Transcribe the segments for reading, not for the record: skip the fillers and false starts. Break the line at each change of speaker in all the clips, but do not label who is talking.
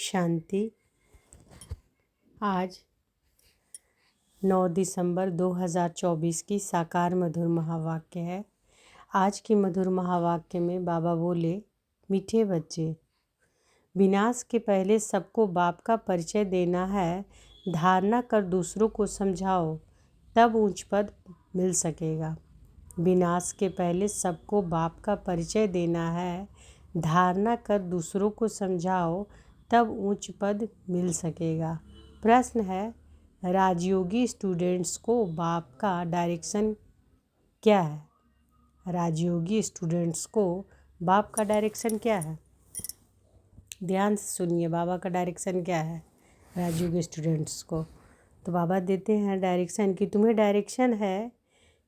शांति। आज 9 दिसंबर 2024 की साकार मधुर महावाक्य है। आज की मधुर महावाक्य में बाबा बोले, मीठे बच्चे, विनाश के पहले सबको बाप का परिचय देना है। धारणा कर दूसरों को समझाओ, तब ऊंच पद मिल सकेगा। विनाश के पहले सबको बाप का परिचय देना है। धारणा कर दूसरों को समझाओ, तब ऊंच पद मिल सकेगा। प्रश्न है, राजयोगी स्टूडेंट्स को बाप का डायरेक्शन क्या है? राजयोगी स्टूडेंट्स को बाप का डायरेक्शन क्या है? ध्यान से सुनिए, बाबा का डायरेक्शन क्या है राजयोगी स्टूडेंट्स को? तो बाबा देते हैं डायरेक्शन कि तुम्हें डायरेक्शन है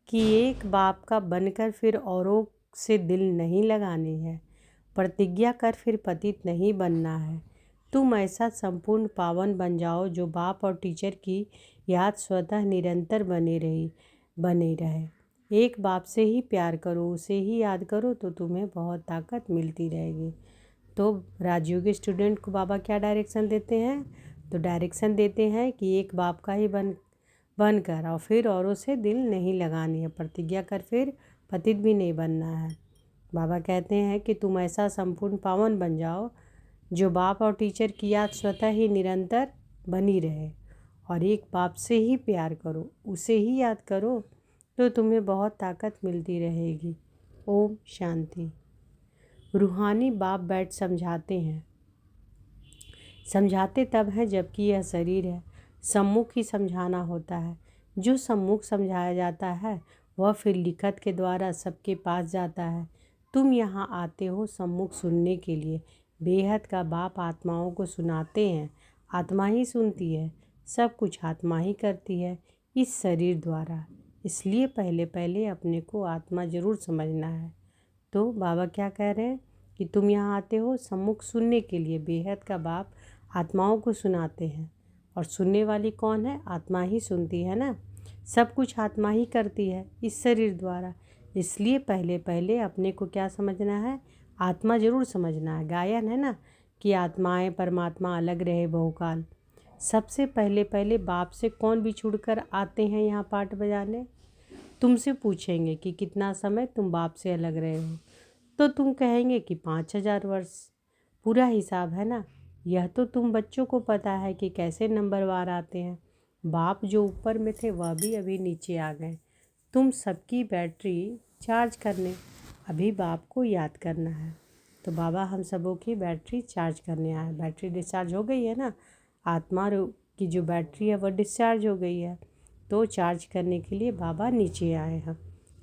कि एक बाप का बनकर फिर औरों से दिल नहीं लगानी है। प्रतिज्ञा कर फिर पतित नहीं बनना है। तुम ऐसा संपूर्ण पावन बन जाओ जो बाप और टीचर की याद स्वतः निरंतर बने रहे। एक बाप से ही प्यार करो, उसे ही याद करो तो तुम्हें बहुत ताकत मिलती रहेगी। तो राजयोगी स्टूडेंट को बाबा क्या डायरेक्शन देते हैं? तो डायरेक्शन देते हैं कि एक बाप का ही बनकर और फिर औरों से दिल नहीं लगानी है। प्रतिज्ञा कर फिर पतित भी नहीं बनना है। बाबा कहते हैं कि तुम ऐसा संपूर्ण पावन बन जाओ जो बाप और टीचर की याद स्वतः ही निरंतर बनी रहे, और एक बाप से ही प्यार करो, उसे ही याद करो तो तुम्हें बहुत ताकत मिलती रहेगी। ओम शांति। रूहानी बाप बैठ समझाते हैं। समझाते तब है जबकि यह शरीर है। सम्मुख ही समझाना होता है। जो सम्मुख समझाया जाता है वह फिर लिखत के द्वारा सबके पास जाता है। तुम यहाँ आते हो सम्मुख सुनने के लिए। बेहद का बाप आत्माओं को सुनाते हैं। आत्मा ही सुनती है, सब कुछ आत्मा ही करती है इस शरीर द्वारा। इसलिए पहले पहले अपने को आत्मा जरूर समझना है। तो बाबा क्या कह रहे हैं कि तुम यहाँ आते हो सम्मुख सुनने के लिए। बेहद का बाप आत्माओं को सुनाते हैं, और सुनने वाली कौन है? आत्मा ही सुनती है ना। सब कुछ आत्मा ही करती है इस शरीर द्वारा। इसलिए पहले पहले अपने को क्या समझना है? आत्मा जरूर समझना है। गायन है ना कि आत्माएं परमात्मा अलग रहे बहुकाल। सबसे पहले पहले बाप से कौन बिछुड़ कर आते हैं यहाँ पाठ बजाने? तुमसे पूछेंगे कि कितना समय तुम बाप से अलग रहे हो, तो तुम कहेंगे कि 5000 वर्ष। पूरा हिसाब है ना। यह तो तुम बच्चों को पता है कि कैसे नंबरवार आते हैं। बाप जो ऊपर में थे वह भी अभी नीचे आ गए। तुम सबकी बैटरी चार्ज करने अभी बाप को याद करना है। तो बाबा हम सबों की बैटरी चार्ज करने आए। बैटरी डिस्चार्ज हो गई है ना। आत्मा की जो बैटरी है वह डिस्चार्ज हो गई है, तो चार्ज करने के लिए बाबा नीचे आए हैं।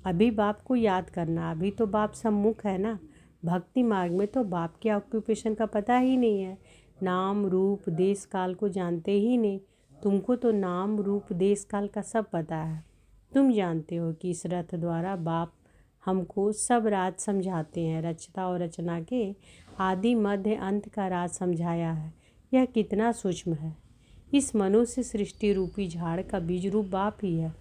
अभी बाप को याद करना। अभी तो बाप सम्मुख है ना। भक्ति मार्ग में तो बाप के ऑक्यूपेशन का पता ही नहीं है। नाम रूप देश काल को जानते ही नहीं। तुमको तो नाम रूप देश काल का सब पता है। तुम जानते हो कि इस रथ द्वारा बाप हमको सब राज समझाते हैं। रचता और रचना के आदि मध्य अंत का राज समझाया है। यह कितना सूक्ष्म है। इस मनुष्य सृष्टि रूपी झाड़ का बीज रूप बाप ही है।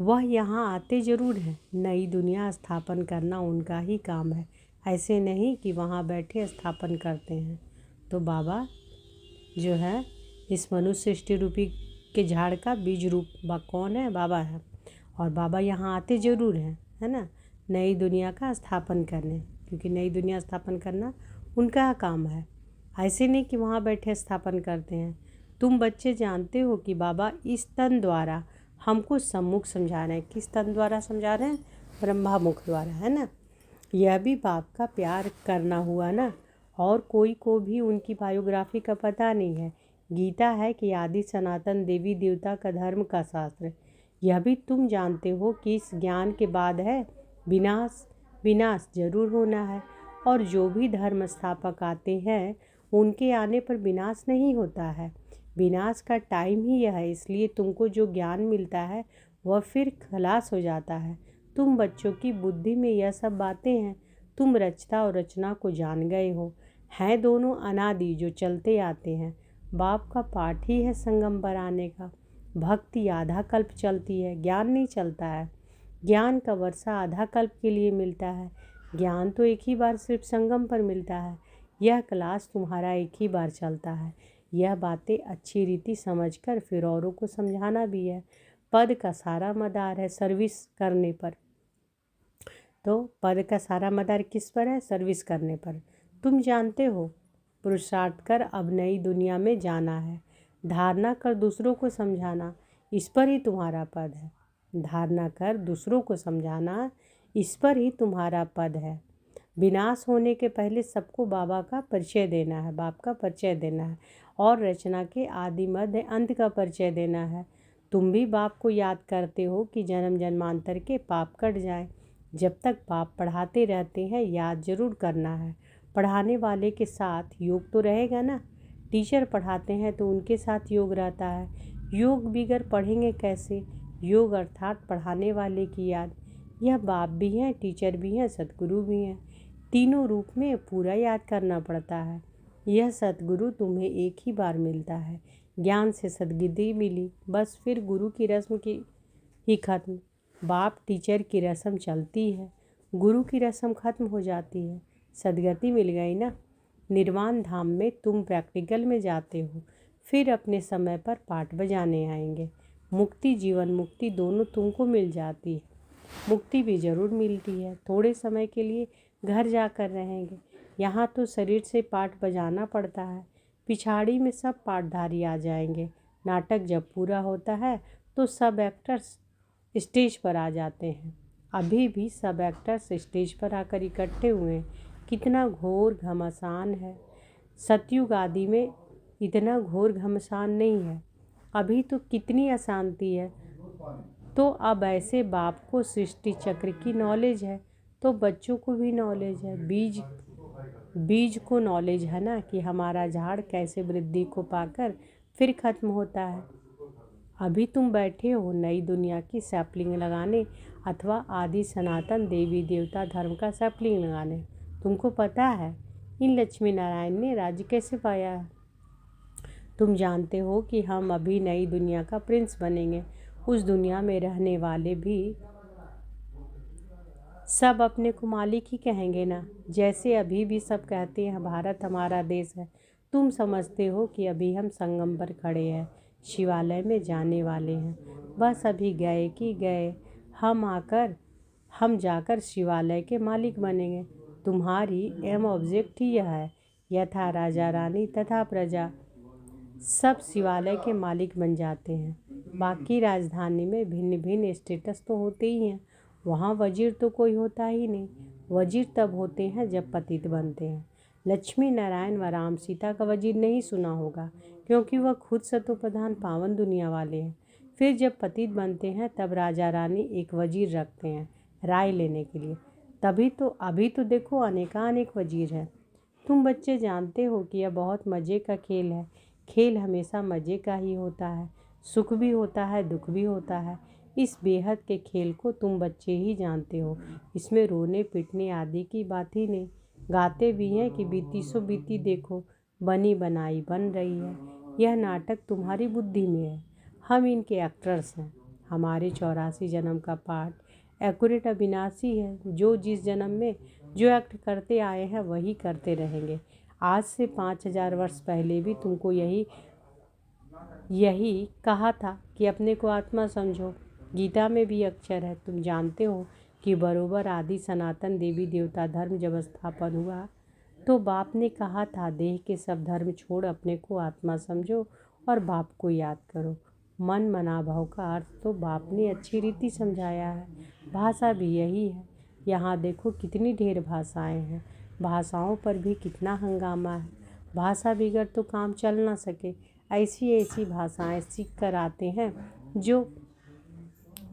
वह यहाँ आते जरूर हैं। नई दुनिया स्थापन करना उनका ही काम है, ऐसे नहीं कि वहाँ बैठे स्थापन करते हैं। तो बाबा जो है इस मनुष्य सृष्टि रूपी के झाड़ का बीज रूप कौन है? बाबा है। और बाबा यहाँ आते जरूर हैं, है ना, नई दुनिया का स्थापन करने, क्योंकि नई दुनिया स्थापन करना उनका काम है। ऐसे नहीं कि वहाँ बैठे स्थापन करते हैं। तुम बच्चे जानते हो कि बाबा इस तन द्वारा हमको सम्मुख समझा रहे हैं। किस तन द्वारा समझा रहे हैं? ब्रह्मा मुख द्वारा, है ना। यह भी बाप का प्यार करना हुआ ना। और कोई को भी उनकी बायोग्राफी का पता नहीं है। गीता है कि आदि सनातन देवी देवता का धर्म का शास्त्र। यह भी तुम जानते हो कि इस ज्ञान के बाद है विनाश। विनाश जरूर होना है, और जो भी धर्म स्थापक आते हैं उनके आने पर विनाश नहीं होता है। विनाश का टाइम ही यह है। इसलिए तुमको जो ज्ञान मिलता है वह फिर खलास हो जाता है। तुम बच्चों की बुद्धि में यह सब बातें हैं। तुम रचता और रचना को जान गए हो। हैं दोनों अनादि जो चलते आते हैं। बाप का पाठ ही है संगम पर आने का। भक्ति आधा कल्प चलती है, ज्ञान नहीं चलता है। ज्ञान का वर्षा आधा कल्प के लिए मिलता है। ज्ञान तो एक ही बार सिर्फ संगम पर मिलता है। यह क्लास तुम्हारा एक ही बार चलता है। यह बातें अच्छी रीति समझकर फिर औरों को समझाना भी है। पद का सारा मदार है सर्विस करने पर। तो पद का सारा मदार किस पर है? सर्विस करने पर। तुम जानते हो, पुरुषार्थ कर अब नई दुनिया में जाना है। धारणा कर दूसरों को समझाना, इस पर ही तुम्हारा पद है। धारणा कर दूसरों को समझाना, इस पर ही तुम्हारा पद है। विनाश होने के पहले सबको बाबा का परिचय देना है, बाप का परिचय देना है, और रचना के आदि मध्य अंत का परिचय देना है। तुम भी बाप को याद करते हो कि जन्म जन्मांतर के पाप कट जाएं। जब तक बाप पढ़ाते रहते हैं याद जरूर करना है। पढ़ाने वाले के साथ योग तो रहेगा ना। टीचर पढ़ाते हैं तो उनके साथ योग रहता है। योग बिगर पढ़ेंगे कैसे? योग अर्थात पढ़ाने वाले की याद। यह बाप भी हैं, टीचर भी हैं, सतगुरु भी हैं। तीनों रूप में पूरा याद करना पड़ता है। यह सतगुरु तुम्हें एक ही बार मिलता है। ज्ञान से सदगति मिली, बस फिर गुरु की रस्म की ही खत्म। बाप टीचर की रस्म चलती है, गुरु की रस्म खत्म हो जाती है। सदगति मिल गई ना। निर्वाण धाम में तुम प्रैक्टिकल में जाते हो, फिर अपने समय पर पाठ बजाने आएंगे। मुक्ति, जीवन मुक्ति दोनों तुमको मिल जाती है। मुक्ति भी जरूर मिलती है, थोड़े समय के लिए घर जाकर रहेंगे। यहाँ तो शरीर से पाठ बजाना पड़ता है, पिछाड़ी में सब पाठधारी आ जाएंगे। नाटक जब पूरा होता है तो सब एक्टर्स स्टेज पर आ जाते हैं। अभी भी सब एक्टर्स स्टेज पर आकर इकट्ठे हुए हैं। कितना घोर घमासान है। सतयुग आदि में इतना घोर घमासान नहीं है। अभी तो कितनी अशांति है। तो अब ऐसे बाप को सृष्टि चक्र की नॉलेज है तो बच्चों को भी नॉलेज है। बीज को नॉलेज है ना कि हमारा झाड़ कैसे वृद्धि को पाकर फिर खत्म होता है। अभी तुम बैठे हो नई दुनिया की सैपलिंग लगाने अथवा आदि सनातन देवी देवता धर्म का सैपलिंग लगाने। तुमको पता है इन लक्ष्मी नारायण ने राज्य कैसे पाया है? तुम जानते हो कि हम अभी नई दुनिया का प्रिंस बनेंगे। उस दुनिया में रहने वाले भी सब अपने को मालिक ही कहेंगे ना। जैसे अभी भी सब कहते हैं भारत हमारा देश है। तुम समझते हो कि अभी हम संगम पर खड़े हैं, शिवालय में जाने वाले हैं। बस अभी गए कि गए, हम जाकर शिवालय के मालिक बनेंगे। तुम्हारी एम ऑब्जेक्ट ही यह है। यथा राजा रानी तथा प्रजा सब शिवालय के मालिक बन जाते हैं। बाकी राजधानी में भिन्न भिन्न स्टेटस तो होते ही हैं। वहाँ वजीर तो कोई होता ही नहीं। वजीर तब होते हैं जब पतित बनते हैं। लक्ष्मी नारायण व राम सीता का वजीर नहीं सुना होगा, क्योंकि वह खुद सतोप्रधान पावन दुनिया वाले हैं। फिर जब पतित बनते हैं तब राजा रानी एक वजीर रखते हैं राय लेने के लिए। तभी तो अभी तो देखो अनेकानेक वजीर हैं। तुम बच्चे जानते हो कि यह बहुत मज़े का खेल है। खेल हमेशा मज़े का ही होता है। सुख भी होता है, दुख भी होता है। इस बेहद के खेल को तुम बच्चे ही जानते हो। इसमें रोने पिटने आदि की बात ही नहीं। गाते भी हैं कि बीती सो बीती देखो, बनी बनाई बन रही है। यह नाटक तुम्हारी बुद्धि में है। हम इनके एक्टर्स हैं। हमारे 84 जन्म का पाठ एक्यूरेट अविनाशी है। जो जिस जन्म में जो एक्ट करते आए हैं वही करते रहेंगे। आज से 5000 वर्ष पहले भी तुमको यही कहा था कि अपने को आत्मा समझो। गीता में भी अक्षर है। तुम जानते हो कि बरोबर आदि सनातन देवी देवता धर्म जब स्थापन हुआ तो बाप ने कहा था देह के सब धर्म छोड़ अपने को आत्मा समझो और बाप को याद करो। मन मनाभाव का अर्थ तो बाप ने अच्छी रीति समझाया है। भाषा भी यही है। यहाँ देखो कितनी ढेर भाषाएं हैं। भाषाओं पर भी कितना हंगामा है। भाषा बिगड़ तो काम चल ना सके। ऐसी ऐसी भाषाएं सीख कर आते हैं जो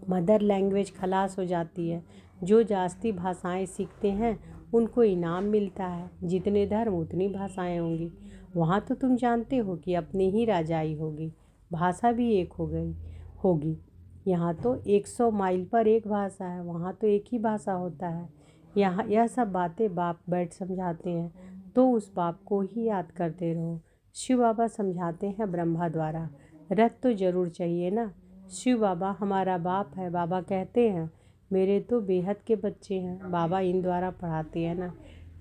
मदर लैंग्वेज खलास हो जाती है। जो जास्ती भाषाएं सीखते हैं उनको इनाम मिलता है। जितने धर्म उतनी भाषाएं होंगी। वहाँ तो तुम जानते हो कि अपनी ही राजाई होगी। भाषा भी एक होगी। यहाँ तो 100 माइल पर एक भाषा है, वहाँ तो एक ही भाषा होता है। यहाँ यह सब बातें बाप बैठ समझाते हैं, तो उस बाप को ही याद करते रहो। शिव बाबा समझाते हैं ब्रह्मा द्वारा। रथ तो जरूर चाहिए ना। शिव बाबा हमारा बाप है। बाबा कहते हैं मेरे तो बेहद के बच्चे हैं। बाबा इन द्वारा पढ़ाते हैं ना।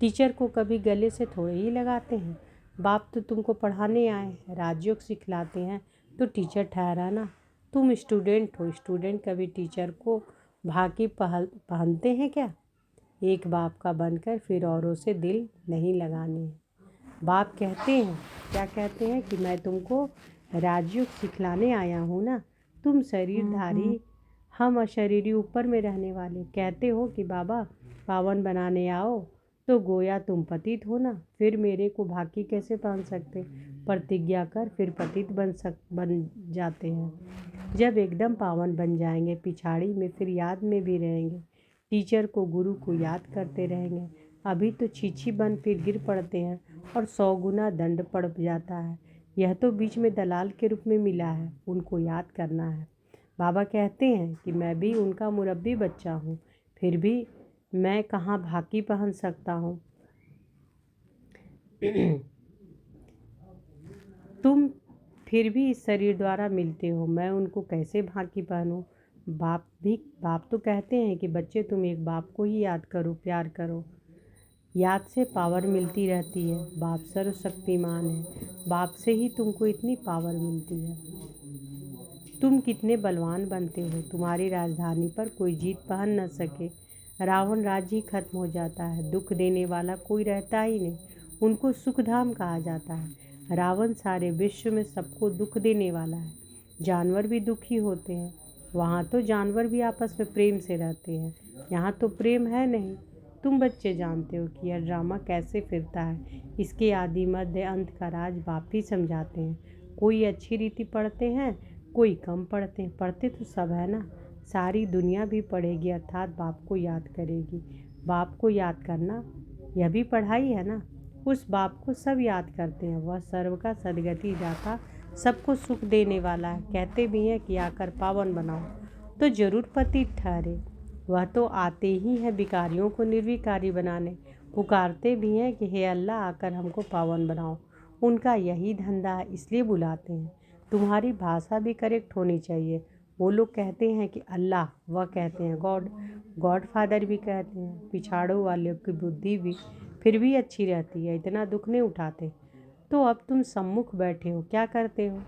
टीचर को कभी गले से थोड़े ही लगाते हैं। बाप तो तुमको पढ़ाने आए हैं, राजयोग सिखलाते हैं, तो टीचर ठहरा ना। तुम स्टूडेंट हो, स्टूडेंट कभी टीचर को भाकी पहनते हैं क्या? एक बाप का बनकर फिर औरों से दिल नहीं लगाने हैं। बाप कहते हैं, क्या कहते हैं कि मैं तुमको राजयोग सिखलाने आया हूँ ना। तुम शरीरधारी, हम अशरीरी ऊपर में रहने वाले। कहते हो कि बाबा पावन बनाने आओ, तो गोया तुम पतित हो ना। फिर मेरे को भाकी कैसे पहन सकते? प्रतिज्ञा कर फिर पतित बन जाते हैं। जब एकदम पावन बन जाएंगे पिछाड़ी में फिर याद में भी रहेंगे। टीचर को गुरु को याद करते रहेंगे। अभी तो छीछी बन फिर गिर पड़ते हैं और 100 गुना दंड पड़ जाता है। यह तो बीच में दलाल के रूप में मिला है, उनको याद करना है। बाबा कहते हैं कि मैं भी उनका मुरब्बी बच्चा हूँ, फिर भी मैं कहाँ भाकी पहन सकता हूँ। तुम फिर भी इस शरीर द्वारा मिलते हो, मैं उनको कैसे भाकी पहनूं? बाप तो कहते हैं कि बच्चे तुम एक बाप को ही याद करो, प्यार करो। याद से पावर मिलती रहती है। बाप सर्वशक्तिमान है, बाप से ही तुमको इतनी पावर मिलती है। तुम कितने बलवान बनते हो, तुम्हारी राजधानी पर कोई जीत पहन न सके। रावण राज्य ही खत्म हो जाता है, दुख देने वाला कोई रहता ही नहीं, उनको सुखधाम कहा जाता है। रावण सारे विश्व में सबको दुख देने वाला है। जानवर भी दुखी होते हैं, वहाँ तो जानवर भी आपस में प्रेम से रहते हैं, यहाँ तो प्रेम है नहीं। तुम बच्चे जानते हो कि यह ड्रामा कैसे फिरता है। इसके आदि मध्य अंत का राज बाप ही समझाते हैं। कोई अच्छी रीति पढ़ते हैं, कोई कम पढ़ते हैं, पढ़ते तो सब है ना। सारी दुनिया भी पढ़ेगी, अर्थात बाप को याद करेगी। बाप को याद करना यह भी पढ़ाई है ना। उस बाप को सब याद करते हैं, वह सर्व का सदगति दाता, सबको सुख देने वाला है। कहते भी हैं कि आकर पावन बनाओ तो जरूर पतित ठहरे। वह तो आते ही हैं भिखारियों को निर्विकारी बनाने। पुकारते भी हैं कि हे अल्लाह आकर हमको पावन बनाओ। उनका यही धंधा है, इसलिए बुलाते हैं। तुम्हारी भाषा भी करेक्ट होनी चाहिए। वो लोग कहते हैं कि अल्लाह, वह कहते हैं गॉड, गॉड फादर भी कहते हैं। पिछाड़ों वाले की बुद्धि भी फिर भी अच्छी रहती है, इतना दुख नहीं उठाते। तो अब तुम सम्मुख बैठे हो, क्या करते हो?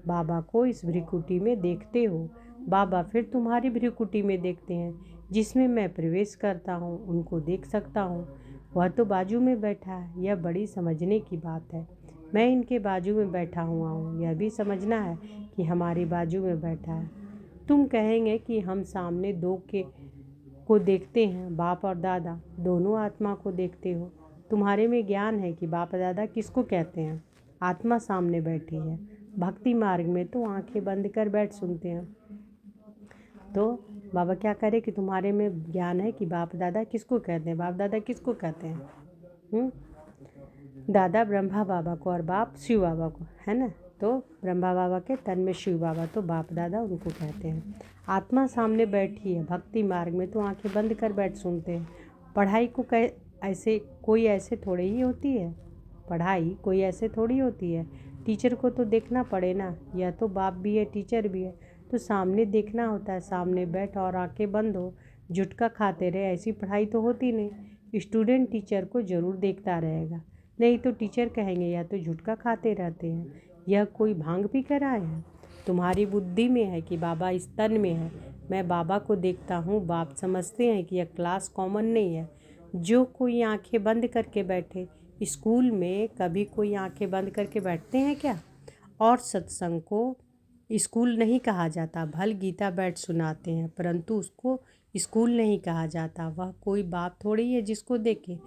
बाबा को इस भ्रिकुटी में देखते हो। बाबा फिर तुम्हारी भ्रिकुटी में देखते हैं, जिसमें मैं प्रवेश करता हूँ, उनको देख सकता हूँ। वह तो बाजू में बैठा है, यह बड़ी समझने की बात है। मैं इनके बाजू में बैठा हुआ हूँ, यह भी समझना है कि हमारी बाजू में बैठा है। तुम कहेंगे कि हम सामने दो को देखते हैं, बाप और दादा, दोनों आत्मा को देखते हो। तुम्हारे में ज्ञान है कि बाप दादा किसको कहते हैं? आत्मा सामने बैठी है। भक्ति मार्ग में तो आंखें बंद कर बैठ सुनते हैं। तो बाबा क्या करे कि तुम्हारे में ज्ञान है कि बाप दादा किसको कहते हैं, बाप दादा किसको कहते हैं? दादा ब्रह्मा बाबा को और बाप शिव बाबा को, है ना। तो ब्रह्मा बाबा के तन में शिव बाबा, तो बाप दादा उनको कहते हैं। आत्मा सामने बैठी है। भक्ति मार्ग में तो आंखें बंद कर बैठ सुनते हैं। पढ़ाई को ऐसे कोई ऐसे थोड़ी ही होती है, पढ़ाई कोई ऐसे थोड़ी होती है। टीचर को तो देखना पड़े ना, यह तो बाप भी है टीचर भी है, तो सामने देखना होता है। सामने बैठ और आंखें बंद हो, झुटका खाते रहे, ऐसी पढ़ाई तो होती नहीं। स्टूडेंट टीचर को ज़रूर देखता रहेगा, नहीं तो टीचर कहेंगे यह तो झुटका खाते रहते हैं, यह कोई भांग पी कर आए हैं। तुम्हारी बुद्धि में है कि बाबा इस तन में है, मैं बाबा को देखता हूँ। बाप समझते हैं कि यह क्लास कॉमन नहीं है। जो कोई आंखें बंद करके बैठे, स्कूल में कभी कोई आंखें बंद करके बैठते हैं क्या? और सत्संग को स्कूल नहीं कहा जाता। भल गीता बैठ सुनाते हैं, परंतु उसको स्कूल नहीं कहा जाता। वह कोई बाप थोड़ी है जिसको देखे।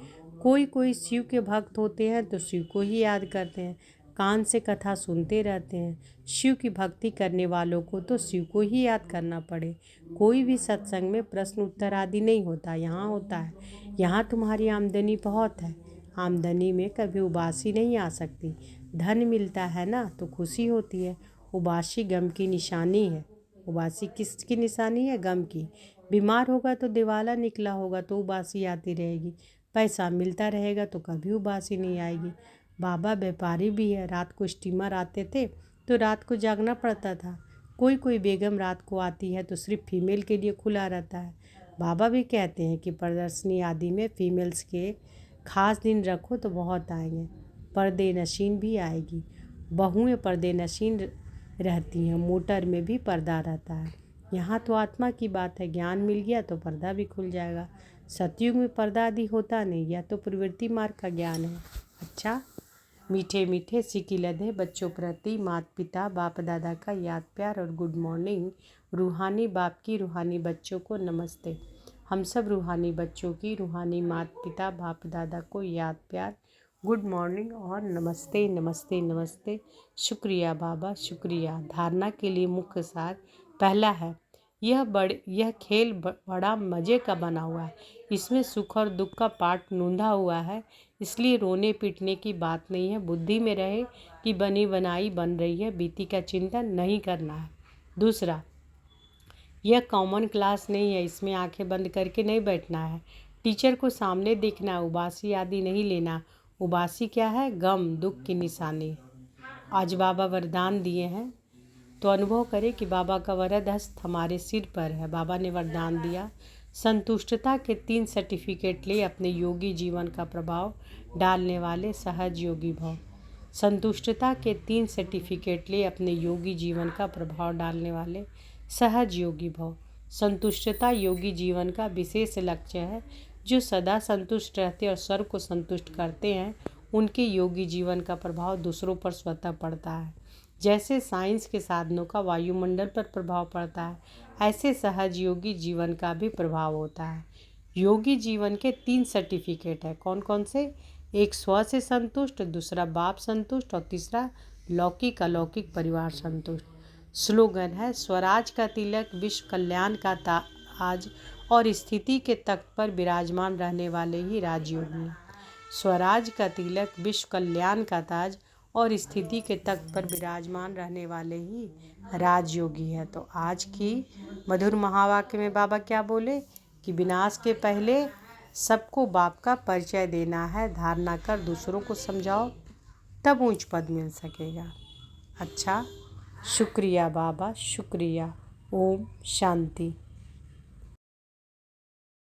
कोई शिव के भक्त होते हैं तो शिव को ही याद करते हैं, कान से कथा सुनते रहते हैं। शिव की भक्ति करने वालों को तो शिव को ही याद करना पड़े। कोई भी सत्संग में प्रश्न उत्तर आदि नहीं होता, यहाँ होता है। यहाँ तुम्हारी आमदनी बहुत है, आमदनी में कभी उबासी नहीं आ सकती। धन मिलता है ना तो खुशी होती है, उबासी गम की निशानी है। उबासी किसकी निशानी है? गम की। बीमार होगा तो दिवाला निकला होगा तो उबासी आती रहेगी। पैसा मिलता रहेगा तो कभी उबासी नहीं आएगी। बाबा व्यापारी भी है, रात को स्टीमर आते थे तो रात को जागना पड़ता था। कोई बेगम रात को आती है तो सिर्फ फीमेल के लिए खुला रहता है। बाबा भी कहते हैं कि प्रदर्शनी आदि में फीमेल्स के खास दिन रखो तो बहुत आएंगे। पर्दे नशीन भी आएगी। बहुएं पर्दे नशीन रहती हैं, मोटर में भी पर्दा रहता है। यहाँ तो आत्मा की बात है, ज्ञान मिल गया तो पर्दा भी खुल जाएगा। सतयुग में पर्दा आदि होता नहीं, यह तो प्रवृत्ति मार्ग का ज्ञान है। अच्छा, मीठे मीठे सिक्की लदे बच्चों प्रति माता पिता बाप दादा का याद प्यार और गुड मॉर्निंग। रूहानी बाप की रूहानी बच्चों को नमस्ते। हम सब रूहानी बच्चों की रूहानी माता पिता बाप दादा को याद प्यार, गुड मॉर्निंग और नमस्ते नमस्ते नमस्ते। शुक्रिया बाबा, शुक्रिया। धारणा के लिए मुख्य सार पहला है, यह खेल बड़ा मज़े का बना हुआ है। इसमें सुख और दुख का पाठ नूंधा हुआ है, इसलिए रोने पीटने की बात नहीं है। बुद्धि में रहे कि बनी बनाई बन रही है, बीती का चिंतन नहीं करना है। दूसरा, यह कॉमन क्लास नहीं है, इसमें आंखें बंद करके नहीं बैठना है। टीचर को सामने देखना, उबासी आदि नहीं लेना। उबासी क्या है? गम दुख की निशानी। आज बाबा वरदान दिए हैं तो अनुभव करें कि बाबा का वरद हस्त हमारे सिर पर है। बाबा ने वरदान दिया, संतुष्टता के 3 सर्टिफिकेट ले अपने योगी जीवन का प्रभाव डालने वाले सहज योगी भव। संतुष्टता के 3 सर्टिफिकेट ले अपने योगी जीवन का प्रभाव डालने वाले सहज योगी भव। संतुष्टता योगी जीवन का विशेष लक्ष्य है। जो सदा संतुष्ट रहते और सर्व को संतुष्ट करते हैं, उनके योगी जीवन का प्रभाव दूसरों पर स्वतः पड़ता है। जैसे साइंस के साधनों का वायुमंडल पर प्रभाव पड़ता है, ऐसे सहज योगी जीवन का भी प्रभाव होता है। योगी जीवन के 3 सर्टिफिकेट है। कौन कौन से? एक स्व से संतुष्ट, दूसरा बाप संतुष्ट और तीसरा लौकिक अलौकिक परिवार संतुष्ट। स्लोगन है, स्वराज का तिलक विश्व कल्याण का ताज और स्थिति के तख्त पर विराजमान रहने वाले ही राजयोगी। स्वराज का तिलक विश्व कल्याण का ताज और स्थिति के तख्त पर विराजमान रहने वाले ही राजयोगी है। तो आज की मधुर महावाक्य में बाबा क्या बोले कि विनाश के पहले सबको बाप का परिचय देना है। धारणा कर दूसरों को समझाओ, तब ऊंच पद मिल सकेगा। अच्छा, शुक्रिया बाबा, शुक्रिया। ओम शांति।